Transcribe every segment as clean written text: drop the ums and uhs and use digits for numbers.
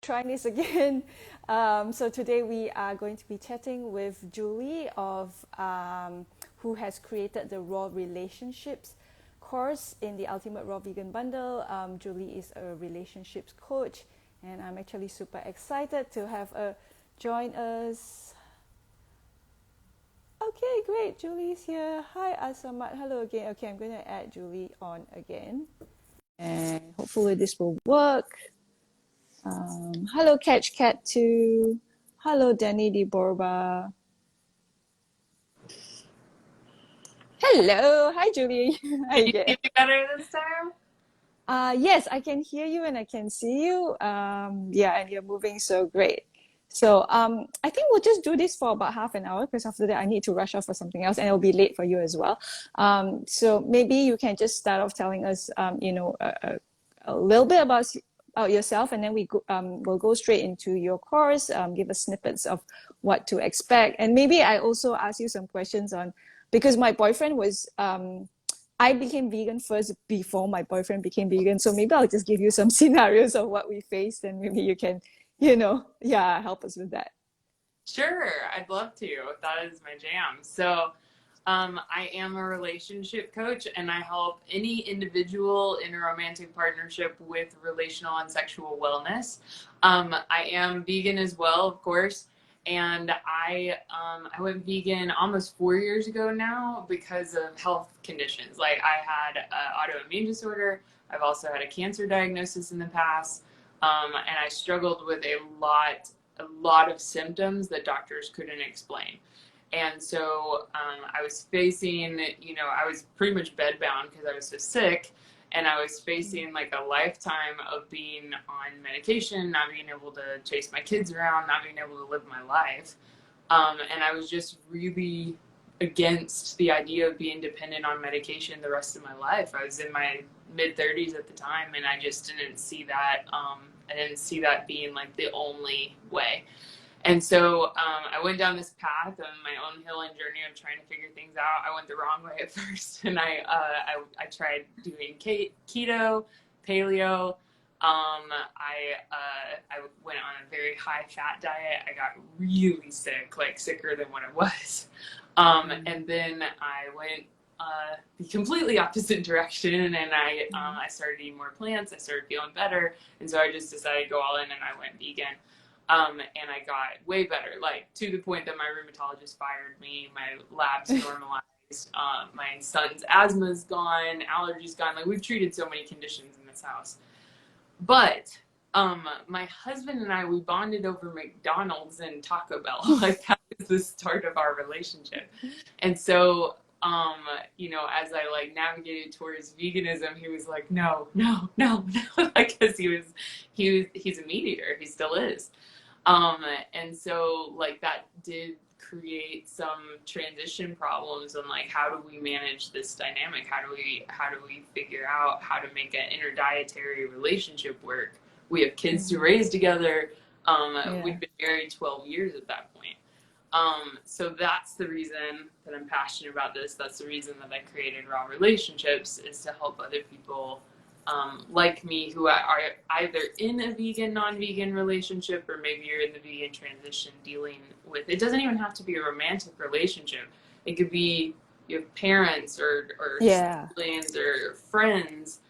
trying this again. So today we are going to be chatting with Julie who has created the Raw Relationships course in the Ultimate Raw Vegan Bundle. Julie is a relationships coach, and I'm actually super excited to have her join us. Okay, great. Julie's here. Hi, Asamat. Hello again. Okay, I'm going to add Julie on again, and hopefully this will work. Hello, Catch Cat 2. Hello, Danny DeBorba. Hello. Hi, Julie. How Can you you get? see me better this time? Yes, I can hear you and I can see you. Yeah, and you're moving so great. So I think we'll just do this for about half an hour because after that I need to rush off for something else and it'll be late for you as well. So maybe you can just start off telling us, a little bit about yourself, and then we'll go straight into your course. Give us snippets of what to expect, and maybe I also ask you some questions on because my boyfriend was. I became vegan first before my boyfriend became vegan. So maybe I'll just give you some scenarios of what we faced and maybe you can, help us with that. Sure, I'd love to. That is my jam. I am a relationship coach and I help any individual in a romantic partnership with relational and sexual wellness. I am vegan as well, of course. And I went vegan almost 4 years ago now because of health conditions. Like I had an autoimmune disorder. I've also had a cancer diagnosis in the past. And I struggled with a lot of symptoms that doctors couldn't explain. And so I was facing, I was pretty much bedbound because I was so sick. And I was facing like a lifetime of being on medication, not being able to chase my kids around, not being able to live my life. And I was just really against the idea of being dependent on medication the rest of my life. I was in my mid 30s at the time, and I just didn't see that. I didn't see that being like the only way. And so I went down this path on my own healing journey of trying to figure things out. I went the wrong way at first, and I tried doing keto, paleo. I went on a very high fat diet. I got really sick, like sicker than what I was. And then I went the completely opposite direction, and I started eating more plants. I started feeling better, and so I just decided to go all in, and I went vegan. And I got way better, like to the point that my rheumatologist fired me, my labs normalized, my son's asthma's gone, allergies gone. Like we've treated so many conditions in this house. But my husband and I, we bonded over McDonald's and Taco Bell. Like that was the start of our relationship. And so, as I like navigated towards veganism, he was like, no, no, no, no, like, cause he's a meat eater. He still is. And so like that did create some transition problems on like how do we manage this dynamic? How do we figure out how to make an interdietary relationship work? We have kids to raise together. We've been married 12 years at that point. So that's the reason that I'm passionate about this. That's the reason that I created Raw Relationships, is to help other people like me who are either in a vegan, non-vegan relationship, or maybe you're in the vegan transition dealing with, it doesn't even have to be a romantic relationship. It could be your parents or Yeah. siblings or friends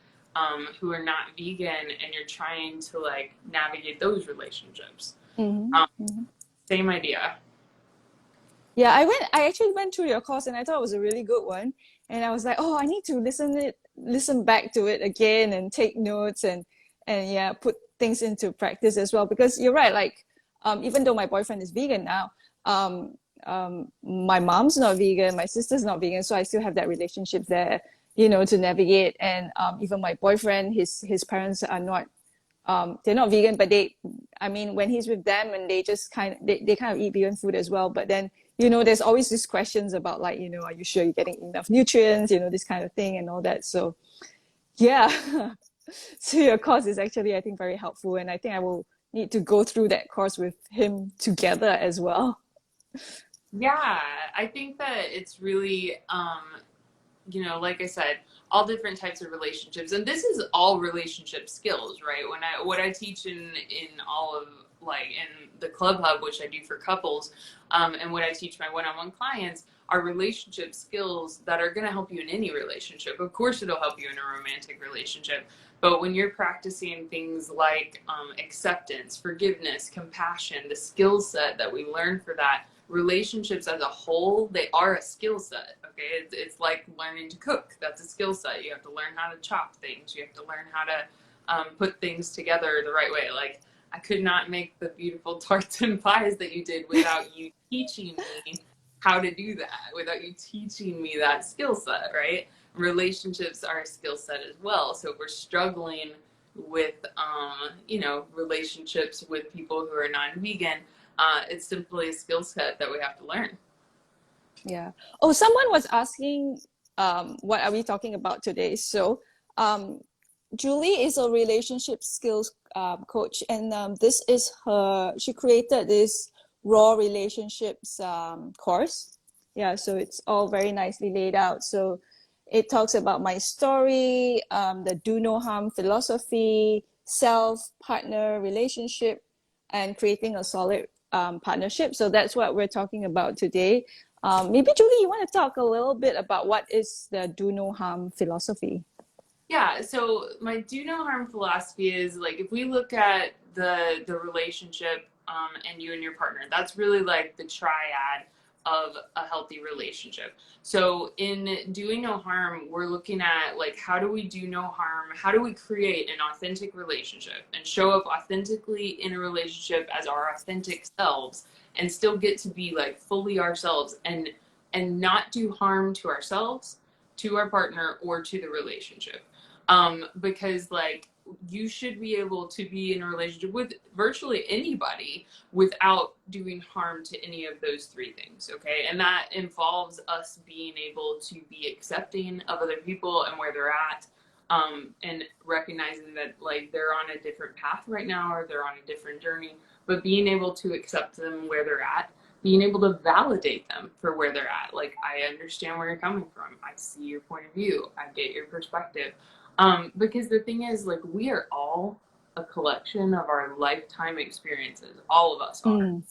who are not vegan, and you're trying to like navigate those relationships. Mm-hmm. Um, Mm-hmm. Same idea. Yeah, I actually went through your course and I thought it was a really good one. And I was like, oh, I need to listen back to it again and take notes and yeah, put things into practice as well. Because you're right, like even though my boyfriend is vegan now, my mom's not vegan, my sister's not vegan, so I still have that relationship there, to navigate. And even my boyfriend, his parents are not they're not vegan, but I mean, when he's with them and they kind of eat vegan food as well. But then, there's always these questions about like, are you sure you're getting enough nutrients, this kind of thing and all that. So yeah, so your course is actually, I think, very helpful. And I think I will need to go through that course with him together as well. Yeah, I think that it's really you know, like I said, all different types of relationships, and this is all relationship skills, right? What I teach in all of, like, in the Club Hub, which I do for couples, and what I teach my one-on-one clients are relationship skills that are going to help you in any relationship. Of course, it'll help you in a romantic relationship, but when you're practicing things like acceptance, forgiveness, compassion, the skill set that we learn for that, relationships as a whole, they are a skill set. Okay, it's like learning to cook. That's a skill set. You have to learn how to chop things. You have to learn how to put things together the right way. Like, I could not make the beautiful tarts and pies that you did without you teaching me how to do that, without you teaching me that skill set, right? Relationships are a skill set as well. So if we're struggling with, you know, relationships with people who are non-vegan, it's simply a skill set that we have to learn. Yeah. Oh, someone was asking, what are we talking about today? So, Julie is a relationship skills coach, and this is she created this raw relationships course. Yeah, so it's all very nicely laid out. So it talks about my story, the do no harm philosophy, self, partner, relationship, and creating a solid partnership. So that's what we're talking about today. Maybe Julie, you want to talk a little bit about what is the do no harm philosophy? Yeah, so my do no harm philosophy is, like, if we look at the relationship and you and your partner, that's really like the triad of a healthy relationship. So in doing no harm, we're looking at, like, how do we do no harm? How do we create an authentic relationship and show up authentically in a relationship as our authentic selves and still get to be, like, fully ourselves and not do harm to ourselves, to our partner, or to the relationship. Because, like, you should be able to be in a relationship with virtually anybody without doing harm to any of those three things, okay? And that involves us being able to be accepting of other people and where they're at, and recognizing that, like, they're on a different path right now, or they're on a different journey, but being able to accept them where they're at, being able to validate them for where they're at. Like, I understand where you're coming from. I see your point of view. I get your perspective. Because the thing is, like, we are all a collection of our lifetime experiences. All of us are. And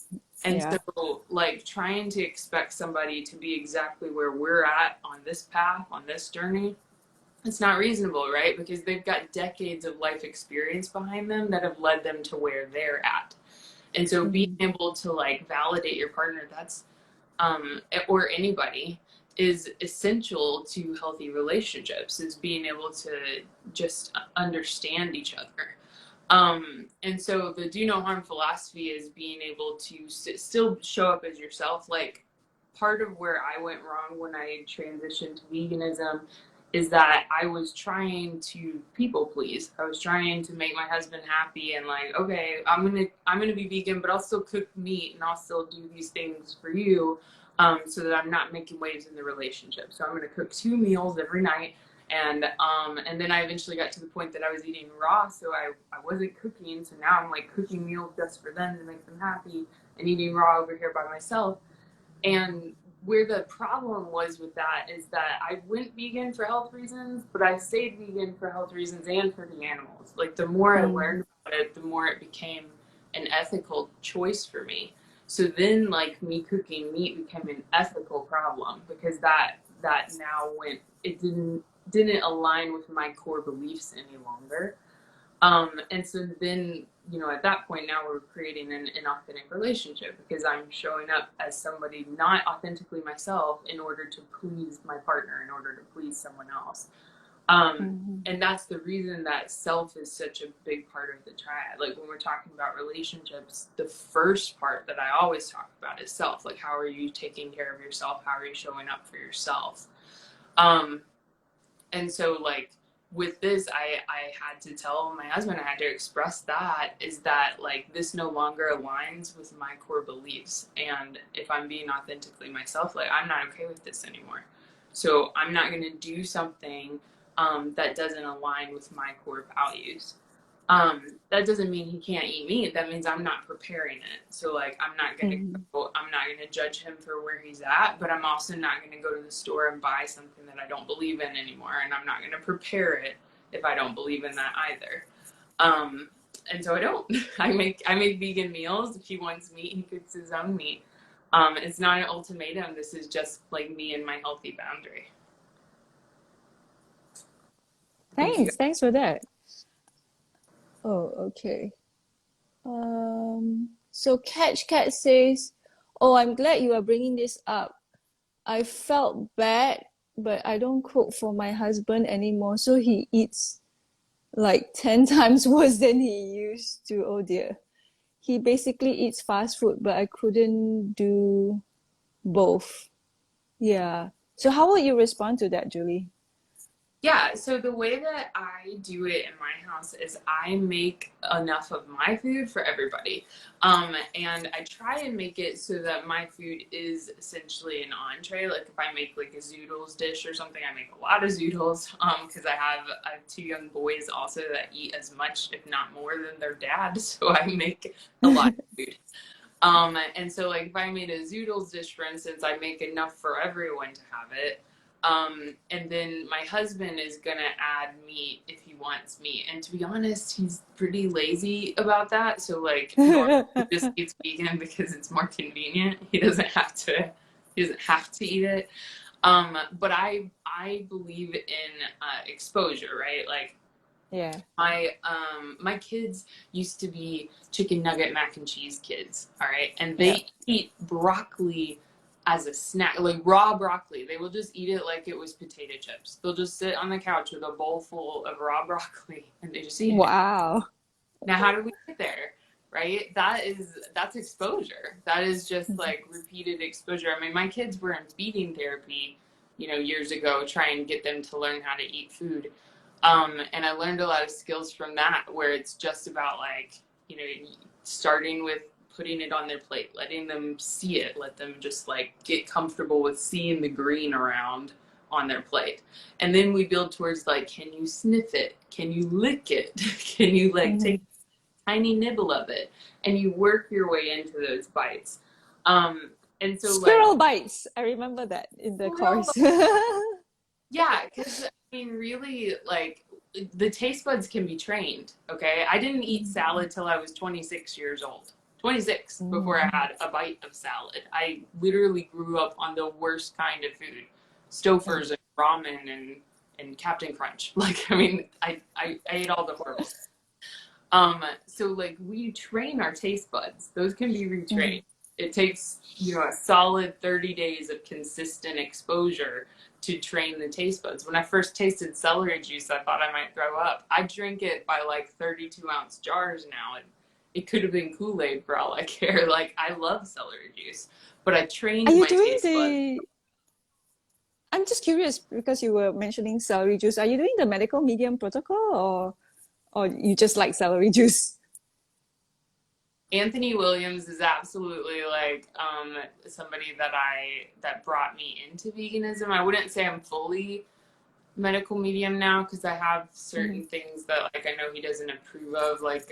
Yeah. so, like, trying to expect somebody to be exactly where we're at on this path, on this journey, it's not reasonable, right? Because they've got decades of life experience behind them that have led them to where they're at. And so being able to, like, validate your partner, that's, or anybody, is essential to healthy relationships, is being able to just understand each other. And so the do no harm philosophy is being able to still show up as yourself. Like, part of where I went wrong when I transitioned to veganism is that I was trying to people please. I was trying to make my husband happy, and, like, okay, I'm gonna be vegan, but I'll still cook meat and I'll still do these things for you, so that I'm not making waves in the relationship. So I'm gonna cook 2 meals every night, and then I eventually got to the point that I was eating raw, so I wasn't cooking. So now I'm, like, cooking meals just for them to make them happy, and eating raw over here by myself. And where the problem was with that is that I went vegan for health reasons, but I stayed vegan for health reasons and for the animals. Like, the more I learned about it, the more it became an ethical choice for me. So then, like, me cooking meat became an ethical problem, because that now it didn't align with my core beliefs any longer. And so then, you know, at that point, now we're creating an authentic relationship, because I'm showing up as somebody not authentically myself in order to please my partner, in order to please someone else. And that's the reason that self is such a big part of the triad. Like, when we're talking about relationships, the first part that I always talk about is self. Like, how are you taking care of yourself? How are you showing up for yourself? And so, like, with this, I had to tell my husband, I had to express that, is that, like, this no longer aligns with my core beliefs. And if I'm being authentically myself, like, I'm not okay with this anymore. So I'm not going to do something that doesn't align with my core values. That doesn't mean he can't eat meat. That means I'm not preparing it. So like I'm not gonna judge him for where he's at, but I'm also not gonna go to the store and buy something that I don't believe in anymore, and I'm not gonna prepare it if I don't believe in that either. And so I don't. I make vegan meals. If he wants meat, he cooks his own meat. It's not an ultimatum. This is just like me and my healthy boundary. Thanks for that. Oh, okay. So Catch Cat says, "Oh, I'm glad you are bringing this up. I felt bad, but I don't cook for my husband anymore, so he eats like 10 times worse than he used to. Oh dear. He basically eats fast food, but I couldn't do both." Yeah. So how would you respond to that, Julie? Yeah, so the way that I do it in my house is I make enough of my food for everybody. And I try and make it so that my food is essentially an entree. Like if I make like a zoodles dish or something, I make a lot of zoodles because I have 2 young boys also that eat as much, if not more, than their dad. So I make a lot of food. And so like if I made a zoodles dish, for instance, I make enough for everyone to have it. And then my husband is gonna add meat if he wants meat. And to be honest, he's pretty lazy about that. So like normally he just eats vegan because it's more convenient. He doesn't have to eat it. But I believe in exposure, right? Like Yeah. my kids used to be chicken nugget mac and cheese kids, all right? And they eat broccoli as a snack, like raw broccoli. They will just eat it like it was potato chips. They'll just sit on the couch with a bowl full of raw broccoli and they just eat it. Wow. Now, how do we get there? Right? That's exposure. That is just like repeated exposure. I mean, my kids were in feeding therapy, years ago, trying to get them to learn how to eat food. And I learned a lot of skills from that, where it's just about like, starting with putting it on their plate, letting them see it, let them just like get comfortable with seeing the green around on their plate. And then we build towards like, can you sniff it? Can you lick it? Can you like take a tiny nibble of it? And you work your way into those bites. And so Squirrel bites. I remember that in the course. Yeah, because I mean, really, like the taste buds can be trained. Okay, I didn't eat salad till I was 26 years old. 26 before I had a bite of salad. I literally grew up on the worst kind of food, Stouffer's and ramen and Captain Crunch. Like, I mean, I ate all the horrible. So like we train our taste buds. Those can be retrained. It takes, a solid 30 days of consistent exposure to train the taste buds. When I first tasted celery juice, I thought I might throw up. I drink it by like 32-ounce jars now. And it could have been Kool-Aid for all I care. Like, I love celery juice, but I trained my taste buds. I'm just curious because you were mentioning celery juice. Are you doing the medical medium protocol or you just like celery juice? Anthony Williams is absolutely like somebody that brought me into veganism. I wouldn't say I'm fully medical medium now because I have certain things that like I know he doesn't approve of, like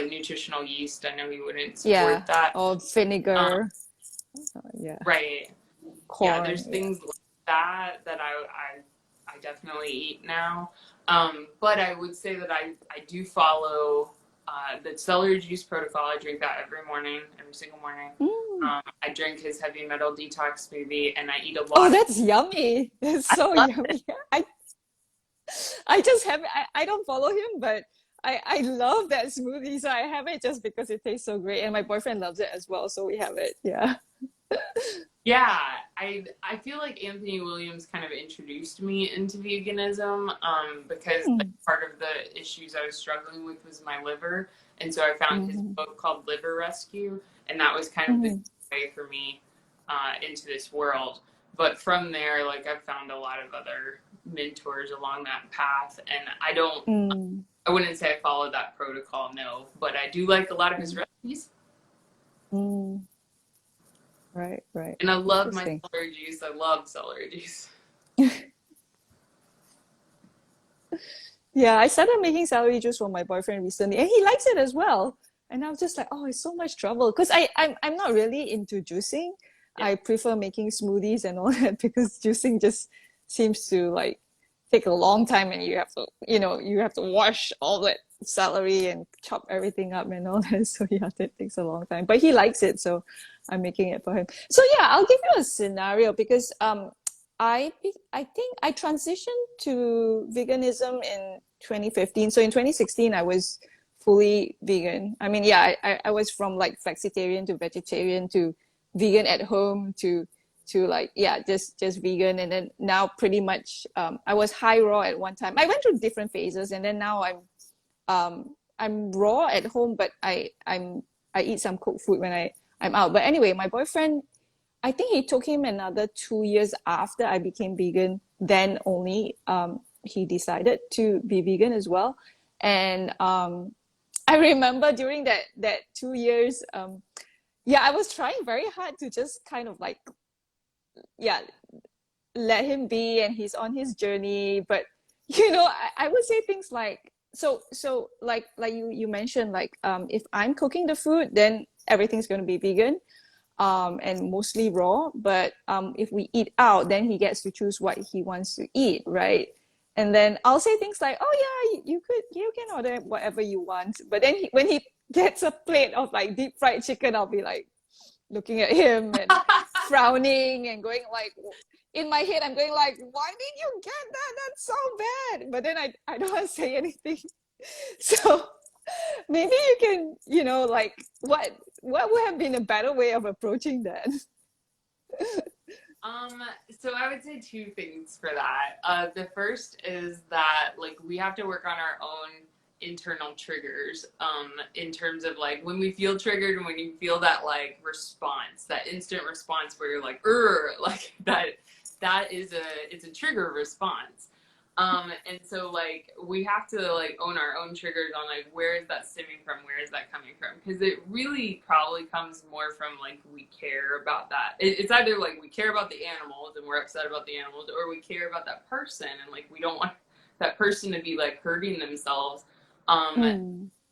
nutritional yeast. I know he wouldn't support that. Or vinegar. Right. Corn, yeah, there's things like that I definitely eat now. But I would say that I do follow the celery juice protocol. I drink that every single morning. I drink his heavy metal detox smoothie, and I eat a lot. Oh, that's yummy! It's so yummy. I just have it. I don't follow him, but I love that smoothie. So I have it just because it tastes so great, and my boyfriend loves it as well. So we have it. Yeah. Yeah, I feel like Anthony Williams kind of introduced me into veganism because like, part of the issues I was struggling with was my liver. And so I found his book called Liver Rescue, and that was kind of the way for me into this world. But from there, like I've found a lot of other mentors along that path, and I wouldn't say I followed that protocol, no, but I do like a lot of his recipes. Right. And I love my celery juice. I love celery juice. Yeah, I started making celery juice for my boyfriend recently, and he likes it as well. And I was just like, oh, it's so much trouble because I'm not really into juicing. Yeah. I prefer making smoothies and all that because juicing just seems to like take a long time, and you have to, you have to wash all that celery and chop everything up and all that. So yeah, that takes a long time. But he likes it, so I'm making it for him. So yeah, I'll give you a scenario because I think I transitioned to veganism in 2015. So in 2016, I was fully vegan. I mean, yeah, I was from like flexitarian to vegetarian to vegan at home to like, yeah, just vegan. And then now pretty much I was high raw at one time. I went through different phases, and then now I'm raw at home, but I eat some cooked food when I'm out. But anyway, my boyfriend, I think it took him another 2 years after I became vegan. Then only he decided to be vegan as well. And I remember during that 2 years, yeah, I was trying very hard to just kind of like, yeah, let him be, and he's on his journey. But I would say things like, so like you mentioned, like if I'm cooking the food, then everything's going to be vegan and mostly raw. But if we eat out, then he gets to choose what he wants to eat, right? And then I'll say things like, "Oh yeah, you can order whatever you want." But then when he gets a plate of like deep fried chicken, I'll be like looking at him and frowning and going like, in my head, I'm going like, "Why did you get that? That's so bad." But then I don't want to say anything. So maybe you can, like what would have been a better way of approaching that? So I would say two things for that. The first is that like we have to work on our own internal triggers, in terms of like when we feel triggered and when you feel that like response, that instant response where you're like, like that is it's a trigger response. And so like we have to like own our own triggers on like where is that stemming from, where is that coming from, because it really probably comes more from like we care about that. It's either like we care about the animals and we're upset about the animals, or we care about that person and like we don't want that person to be like hurting themselves.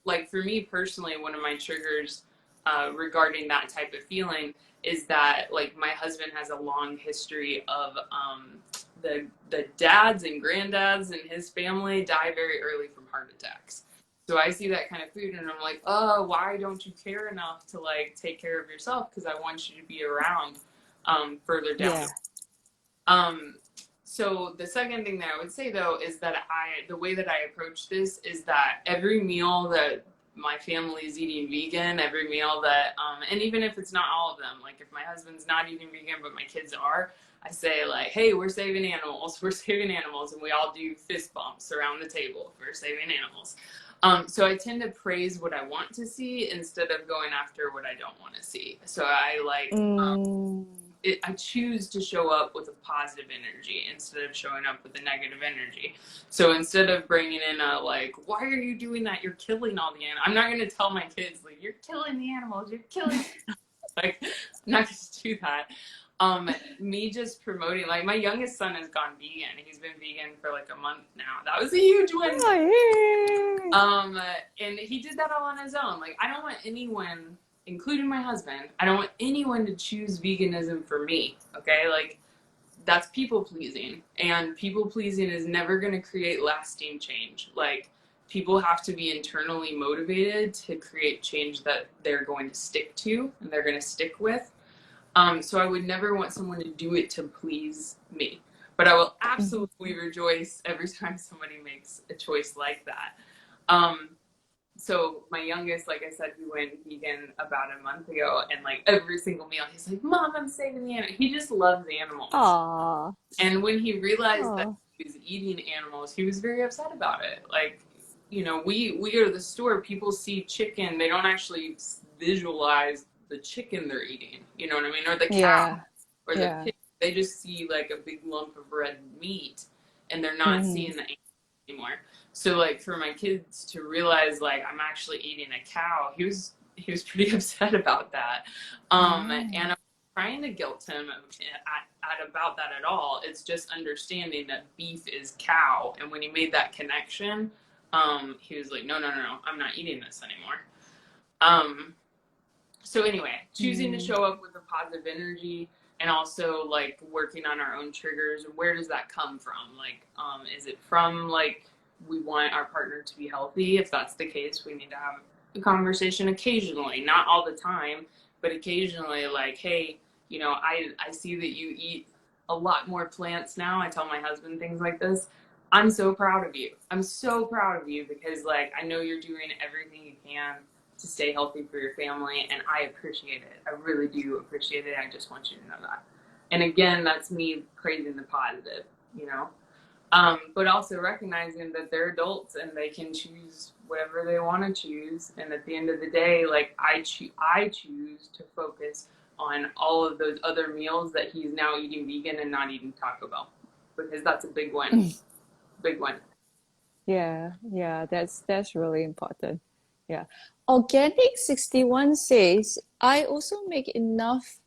Like for me personally, one of my triggers regarding that type of feeling is that like my husband has a long history of the dads and granddads in his family die very early from heart attacks. So I see that kind of food and I'm like, oh, why don't you care enough to like take care of yourself? Because I want you to be around further down. Yeah. So the second thing that I would say though is that the way that I approach this is that every meal that my family is eating vegan, every meal that, and even if it's not all of them, like if my husband's not eating vegan but my kids are, I say like, hey, we're saving animals, and we all do fist bumps around the table for saving animals. So I tend to praise what I want to see instead of going after what I don't want to see. So I like, I choose to show up with a positive energy instead of showing up with a negative energy. So instead of bringing in a like, why are you doing that? You're killing all the animals. I'm not going to tell my kids like, you're killing the animals. You're killing. Like, I'm not going to do that. Me just promoting, like my youngest son has gone vegan. He's been vegan for like a month now. That was a huge win. Oh, And he did that all on his own. Like I don't want anyone, including my husband, I don't want anyone to choose veganism for me. Okay, like that's people pleasing, and people pleasing is never going to create lasting change. Like people have to be internally motivated to create change that they're going to stick to and they're going to stick with. So I would never want someone to do it to please me. But I will absolutely rejoice every time somebody makes a choice like that. So my youngest, like I said, he went vegan about a month ago, and like every single meal, he's like, "Mom, I'm saving the animals." He just loves animals. Aww. And when he realized that he was eating animals, he was very upset about it. Like, we go to the store, people see chicken, they don't actually visualize the chicken they're eating, you know what I mean? Or the cow, or the pig. They just see like a big lump of red meat, and they're not seeing the animal anymore. So like for my kids to realize like I'm actually eating a cow, he was pretty upset about that. And trying to guilt him at about that at all. It's just understanding that beef is cow. And when he made that connection, he was like, no, I'm not eating this anymore. So anyway, choosing to show up with a positive energy and also like working on our own triggers. Where does that come from? Like, is it from like we want our partner to be healthy? If that's the case, we need to have a conversation occasionally, not all the time, but occasionally, like, hey, you know, I see that you eat a lot more plants now. I tell my husband things like this. I'm so proud of you. I'm so proud of you because like I know you're doing everything you can to stay healthy for your family, and I appreciate it. I really do appreciate it. I just want you to know that. And again, that's me praising the positive, you know. But also recognizing that they're adults and they can choose whatever they want to choose. And at the end of the day, like I choose to focus on all of those other meals that he's now eating vegan and not eating Taco Bell, because that's a big win. Big win. Yeah, that's really important. Yeah. Organic 61 says, I also make enough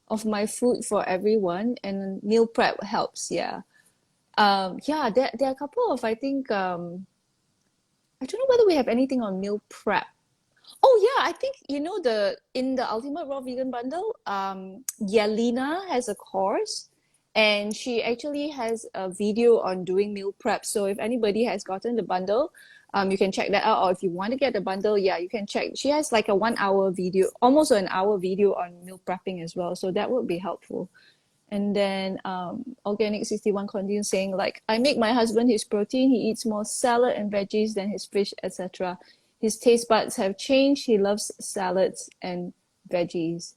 of my food for everyone and meal prep helps. Yeah. Yeah, there are a couple of, I think, I don't know whether we have anything on meal prep. Oh yeah, I think you know in the Ultimate Raw Vegan Bundle, Yelena has a course and she actually has a video on doing meal prep. So if anybody has gotten the bundle, you can check that out. Or if you want to get the bundle, yeah, you can check. She has like a 1 hour video, almost an hour video on meal prepping as well. So that would be helpful. And then Organic 61 continues saying like, I make my husband his protein. He eats more salad and veggies than his fish, etc. His taste buds have changed. He loves salads and veggies.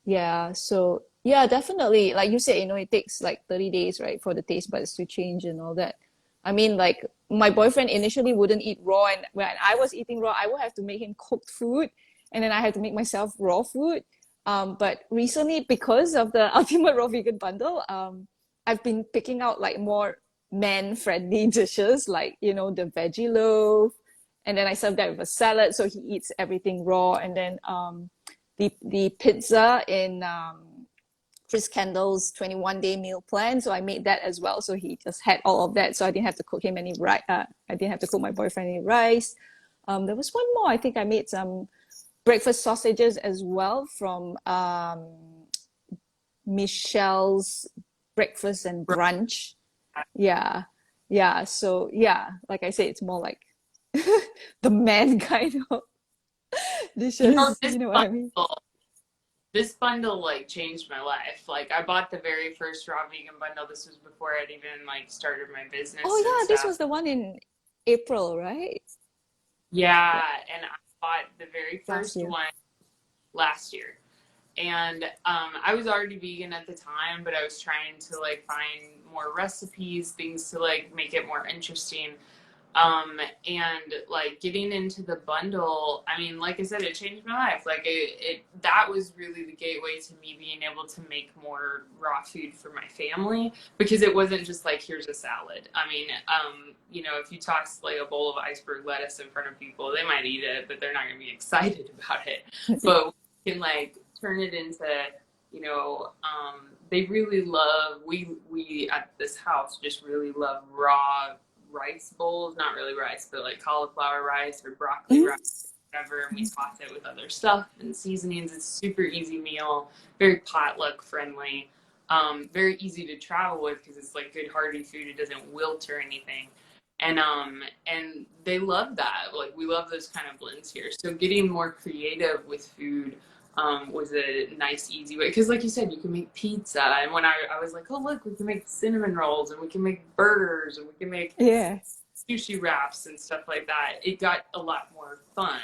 Yeah, so yeah, definitely. Like you said, you know, it takes like 30 days, right, for the taste buds to change and all that. I mean, like my boyfriend initially wouldn't eat raw, and when I was eating raw, I would have to make him cooked food, and then I had to make myself raw food. But recently, because of the Ultimate Raw Vegan Bundle, I've been picking out like more man-friendly dishes, like you know, the veggie loaf, and then I serve that with a salad, so he eats everything raw, and then the pizza in Chris Kendall's 21-day meal plan. So I made that as well. So he just had all of that. So I didn't have to cook him any rice. I didn't have to cook my boyfriend any rice. There was one more. I think I made some breakfast sausages as well from Michelle's Breakfast and Brunch. Yeah. Yeah. So yeah, like I said, it's more like the man kind of You know, dishes. You know what I mean? this bundle like changed my life. Like I bought the very first raw vegan bundle. This was before I'd even like started my business Oh and yeah, this stuff. was the one in April, right? Yeah, Yeah, and I bought the very last first year. one last year. And I was already vegan at the time, but I was trying to like find more recipes, things to like make it more interesting. And like getting into the bundle, I mean, like I said, it changed my life. Like it that was really the gateway to me being able to make more raw food for my family, because it wasn't just like, here's a salad. I mean, you know, if you toss like a bowl of iceberg lettuce in front of people, they might eat it, but they're not going to be excited about it. But we can like turn it into, you know, they really love, we at this house just really love raw rice bowls, not really rice, but like cauliflower rice or broccoli Mhm. rice, whatever, and we toss it with other stuff and seasonings. It's a super easy meal, very potluck friendly, very easy to travel with because it's like good hearty food. It doesn't wilt or anything. And they love that. Like we love those kind of blends here. So getting more creative with food was a nice, easy way. Because, like you said, you can make pizza. And when I was like, oh, look, we can make cinnamon rolls and we can make burgers and we can make Yeah. sushi wraps and stuff like that. It got a lot more fun.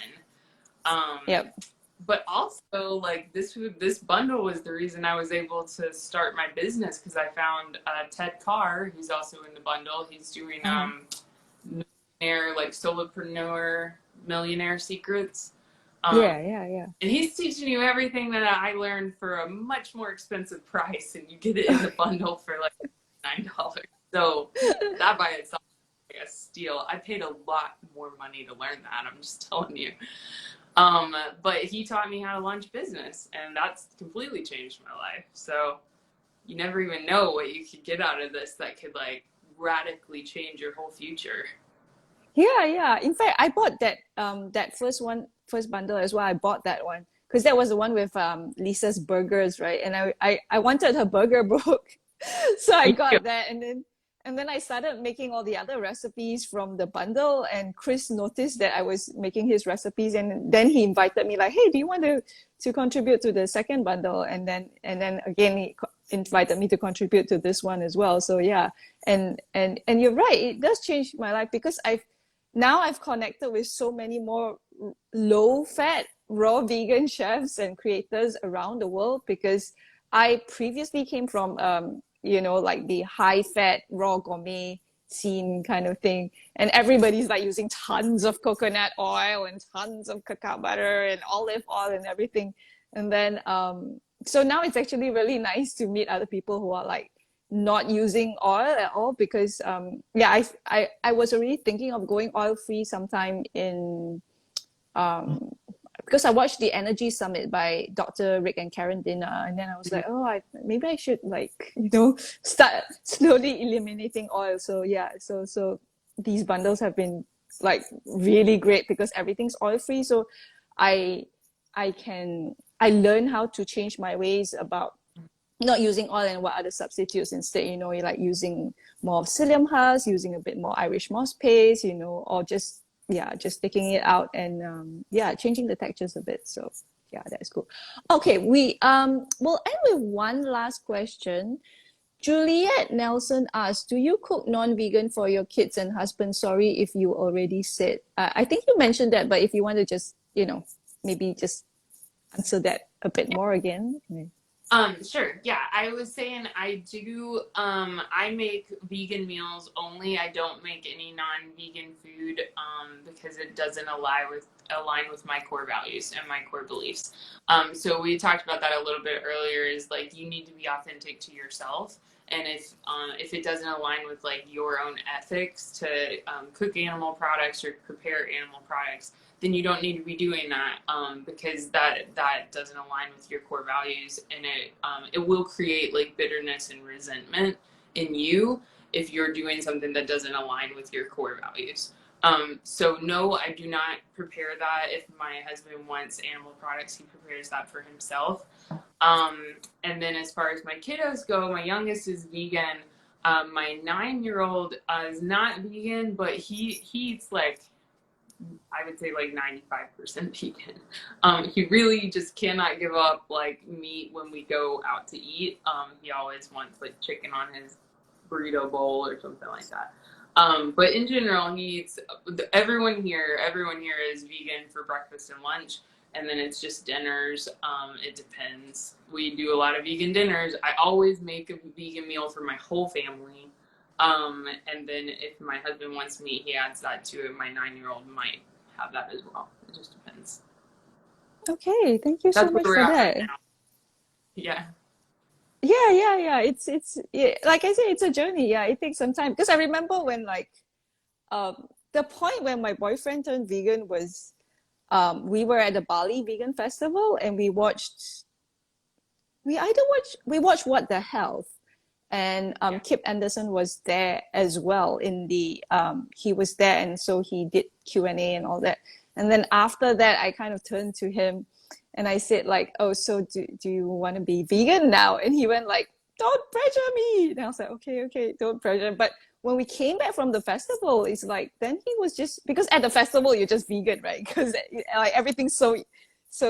Um, Yep. but also, like, this bundle was the reason I was able to start my business, because I found Ted Carr, who's also in the bundle. He's doing Uh-huh. millionaire, like, solopreneur millionaire secrets. Yeah. And he's teaching you everything that I learned for a much more expensive price, and you get it in the bundle for like $9. So that by itself is like a steal. I paid a lot more money to learn that. I'm just telling you. But he taught me how to launch business, and that's completely changed my life. So you never even know what you could get out of this that could like radically change your whole future. Yeah, yeah. In fact, I bought that first bundle as well. I bought that one because that was the one with Lisa's burgers, right? And I wanted her burger book. So I Me too. got that, and then I started making all the other recipes from the bundle, and Chris noticed that I was making his recipes, and then he invited me like, "Hey, do you want to contribute to the second bundle?" And then again he invited me to contribute to this one as well. So yeah, and you're right, it does change my life because I've connected with so many more low fat raw vegan chefs and creators around the world because I previously came from like the high fat raw gourmet scene kind of thing, and everybody's like using tons of coconut oil and tons of cacao butter and olive oil and everything. And then so now it's actually really nice to meet other people who are like not using oil at all because yeah, I was already thinking of going oil free sometime in um because I watched the Energy Summit by Dr. Rick and Karen Dinner, and then I was like, oh, maybe I should like start slowly eliminating oil. So yeah, so these bundles have been like really great because everything's oil free. So I I learn how to change my ways about not using oil and what other substitutes instead. You're like using more of psyllium husk, using a bit more Irish moss paste, or just just taking it out and changing the textures a bit. So yeah, that's cool. Okay, we'll end with one last question. Juliet Nelson asks, do you cook non-vegan for your kids and husband? Sorry if you already said. I think you mentioned that, but if you want to just, maybe just answer that a bit more again. Sure. Yeah, I was saying I do, I make vegan meals only. I don't make any non-vegan food, because it doesn't align with my core values and my core beliefs. So we talked about that a little bit earlier is like, you need to be authentic to yourself. And if it doesn't align with like your own ethics to, cook animal products or prepare animal products, then you don't need to be doing that, because that doesn't align with your core values, and it will create like bitterness and resentment in you if you're doing something that doesn't align with your core values. So no, I do not prepare that. If my husband wants animal products, he prepares that for himself. And then as far as my kiddos go, my youngest is vegan. My 9-year-old is not vegan, but he eats like, I would say like 95% vegan. He really just cannot give up like meat when we go out to eat. He always wants like chicken on his burrito bowl or something like that. But in general, he eats, everyone here is vegan for breakfast and lunch. And then it's just dinners. It depends. We do a lot of vegan dinners. I always make a vegan meal for my whole family. And then if my husband wants meat, he adds that to it. My 9-year-old might have that as well. It just depends. Okay, thank you so That's where much we're for at right that. now. Yeah. Yeah. Like I said, it's a journey. Yeah, it takes some time because I remember when like the point when my boyfriend turned vegan was we were at the Bali Vegan Festival and we watched What the Health, and Yeah. Kip Anderson was there as well in the he was there, and so he did Q&A and all that. And then after that I kind of turned to him and I said like, oh, so do you want to be vegan now? And he went like, don't pressure me. And I was like, okay, don't pressure. But when we came back from the festival, it's like then he was just, because at the festival you're just vegan, right? Because like everything's so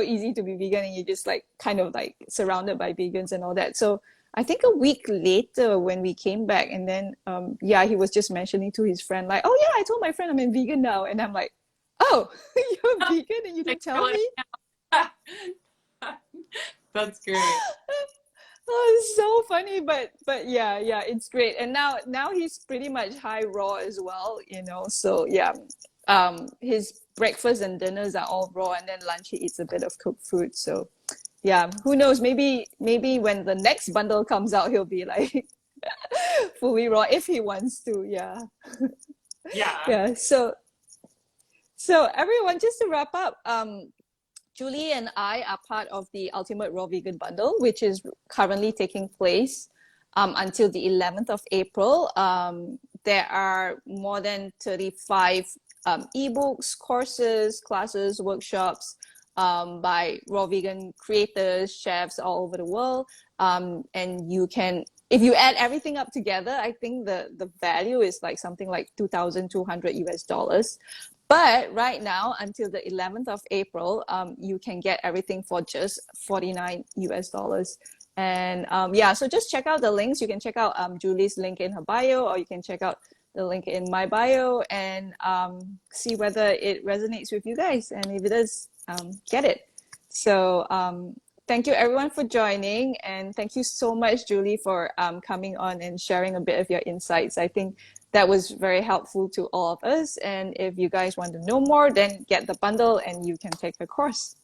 easy to be vegan and you're just like kind of like surrounded by vegans and all that. So I think a week later when we came back, and then he was just mentioning to his friend like, oh yeah, I told my friend I'm a vegan now. And I'm like, oh, you're vegan and you didn't tell me? That's great. Oh, it's so funny, but yeah, it's great. And now he's pretty much high raw as well, So yeah, his breakfast and dinners are all raw, and then lunch he eats a bit of cooked food. So yeah, who knows? Maybe when the next bundle comes out, he'll be like fully raw if he wants to. Yeah, Yeah. yeah. So everyone, just to wrap up, Julie and I are part of the Ultimate Raw Vegan Bundle, which is currently taking place until the 11th of April. There are more than 35 ebooks, courses, classes, workshops by raw vegan creators, chefs all over the world. And you can, if you add everything up together, I think the value is like something like 2,200 US dollars. But right now, until the 11th of April, you can get everything for just 49 US dollars. And yeah, so just check out the links. You can check out Julie's link in her bio, or you can check out the link in my bio and see whether it resonates with you guys. And if it does, get it. So thank you everyone for joining. And thank you so much, Julie, for coming on and sharing a bit of your insights. I think that was very helpful to all of us. And if you guys want to know more, then get the bundle and you can take the course.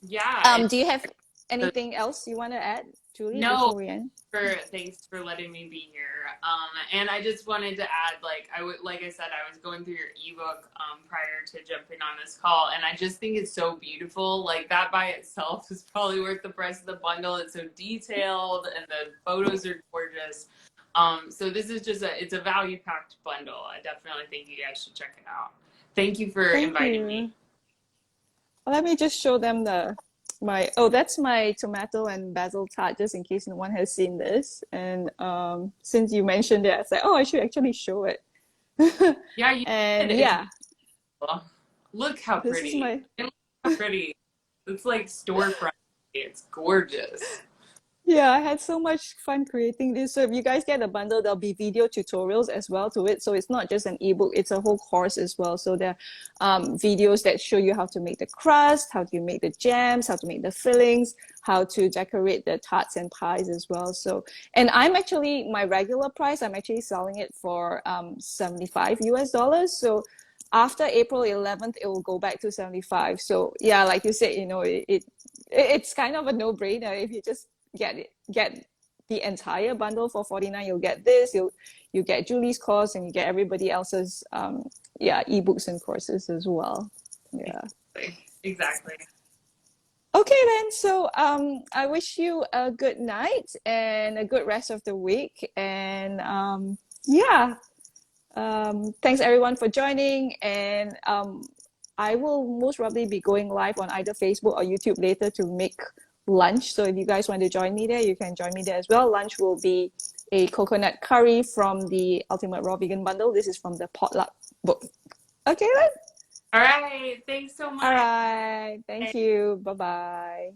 Yeah. Do you have anything else you want to add, Julie, No. before we end? Thanks for letting me be here. And I just wanted to add, like I said, I was going through your ebook prior to jumping on this call, and I just think it's so beautiful. Like that by itself is probably worth the price of the bundle. It's so detailed, and the photos are gorgeous. So this is just it's a value-packed bundle. I definitely think you guys should check it out. Thank you for inviting me. Well, let me just show them that's my tomato and basil tart, just in case no one has seen this. And since you mentioned it, I was like, oh, I should actually show it. Yeah, you and did. Yeah. Look how pretty. Look how pretty. It's like storefront. It's gorgeous. Yeah, I had so much fun creating this. So if you guys get a bundle, there'll be video tutorials as well to it. So it's not just an ebook, it's a whole course as well. So there are videos that show you how to make the crust, how to make the jams, how to make the fillings, how to decorate the tarts and pies as well. So, and I'm actually, my regular price, I'm actually selling it for 75 US dollars. So after April 11th, it will go back to 75. So yeah, like you said, you know, it's kind of a no-brainer if you just get the entire bundle for 49. You'll get this, you get Julie's course, and you get everybody else's ebooks and courses as well. Yeah, exactly. Okay then, so I wish you a good night and a good rest of the week. And thanks everyone for joining. And I will most probably be going live on either Facebook or YouTube later to make lunch. So if you guys want to join me there, you can join me there as well. Lunch will be a coconut curry from the Ultimate Raw Vegan Bundle. This is from the potluck book. Okay then. All right. Thanks so much. All right. Thank you. Bye-bye.